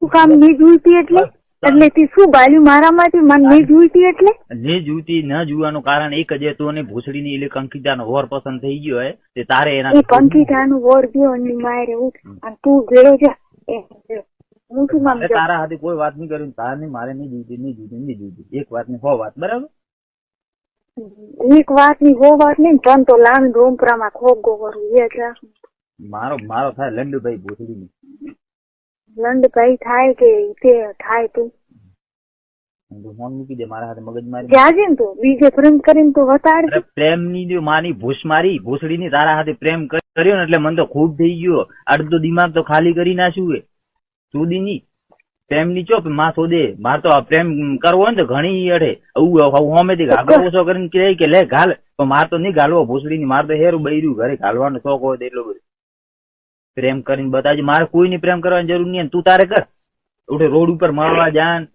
કામ નહીં જોઈતી એટલે એટલે તે શું ગાલ્યું મારામાંથી મને નહીં જોઈતી એટલે ને જોઈતી ન જોવાનું કારણ એક જ હતું અને ભૂસડીની એટલે કંકિતાનો વર પસંદ થઈ ગયો હે તે તારે એના એ કંકિતાનું વર ગયો અને મારે ઉઠ અને તું ભેળો જા હું શું કામ તારા હાથે કોઈ વાત નહીં કરી તારે મારે નહીં જોઈતી એક વાત ની હો વાત બરાબર એક વાત ની હો વાત નહીં પણ તો લાંબ ડોમપરામાં ખોગો કરું એ જ મારો થાય લંડુભાઈ ભૂસડીની લંડભાઈ થાય કે તે થાય તું ફોન મૂકી દે મારા હાથે મગજ મારી જાજે ને તું બીજે પ્રેમ કરીને તો વતાડ પ્રેમ ની જો માની ભૂસ મારી ભૂસડી ની તારા હાથે પ્રેમ કર્યો ને એટલે મને તો ખૂબ થઈ ગયો અડધો દિમાગ તો ખાલી કરી નાખ્યું સુધી ની પ્રેમ ની ચોપ માં શોધે માર તો પ્રેમ કરવો ને તો ઘણી અડે હોમેથી ઘાઘરો ઓછો કરીને કહે કે લે ઘાલ પણ માર તો નહીં ઘાલવો ભૂસડી ની માર તો હેરું બૈર્યું ઘરે ઘાલવાનો શોખ હોય એટલો બધો પ્રેમ કરીને બતાવજે મારે કોઈની પ્રેમ કરવાની જરૂર નહીં તું તારે કર ઉઠે રોડ ઉપર મળવા જાન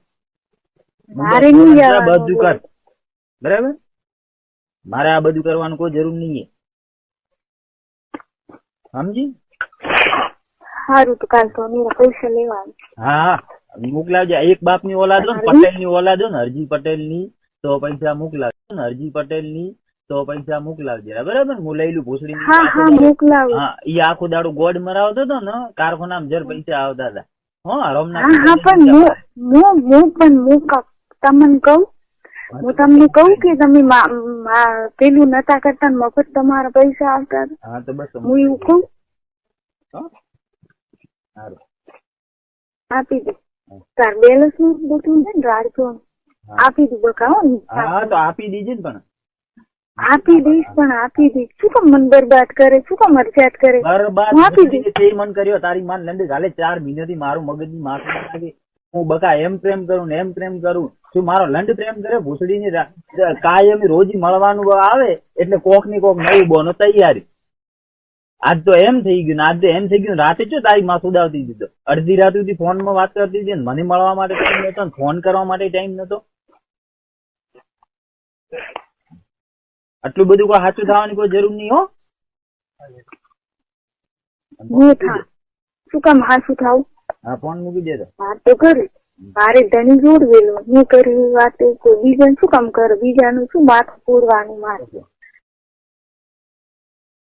બધું કર બરાબર મારે આ બધું કરવાનું કોઈ જરૂર નહીં સમજી સારું તો કાલ તો પૈસા લેવા હા મોકલાવજે એક બાપ ની ઓલાદ હો ને પટેલ ની ઓલાદ હો ને હરજી પટેલ ની તો પૈસા મોકલાવજો ને હરજી પટેલ ની તો પૈસા મોકલાવજે બરાબર હું લઈ લઉં ભૂસડી હા ઈ આખો દાડો ગોડ મરાવતો હતો ને કારખાના જર પૈસા આવતા હતા તમને કહું હું તમને કહું કે તમે પેલું નતા કરતા મફત તમારા પૈસા આવતા હા તો બસ હું એવું કહું આપી દે તાર બેલેન્સ નું બધું છે ને રાખજો આપી દઉં બકા હા તો આપી દીજે ને પણ આપી દઈશ પણ આપી દઈશ શું કામ મન બરબાદ કરે શું કામ મરજાદ કરે આપી દઈશ તે મન કર્યો તારી માન લંડે ગાલે 4 મહિનાથી મારું મગજ ની માથું લાગે હું બકા એમ પ્રેમ કરું ને એમ પ્રેમ કરું શું મારો લંડ પ્રેમ કરે ભૂસડી ની કાયમ રોજ મળવાનું આવે એટલે કોક ની કોક નવી બોનો તૈયારી આજ તો એમ થઈ ગયું ને આજ તો એમ થઈ ગયું રાતે જો તારી માં સુદાવતી દીધો અડધી રાત સુધી ફોન માં વાત કરતી હતી મને મળવા માટે ટાઈમ નતો ફોન કરવા માટે ટાઈમ નતો આટલું બધું કોઈ સાચું થવાની કોઈ જરૂર નહીં હો શું કામ હાચું થાવ હા ફોન મૂકી દેતો વાત તો કરી મારે ધણી જોડવેલો હું કરી વાત કોઈ બીજાને શું કામ કરે બીજાનું શું માથું પૂરવાનું મારે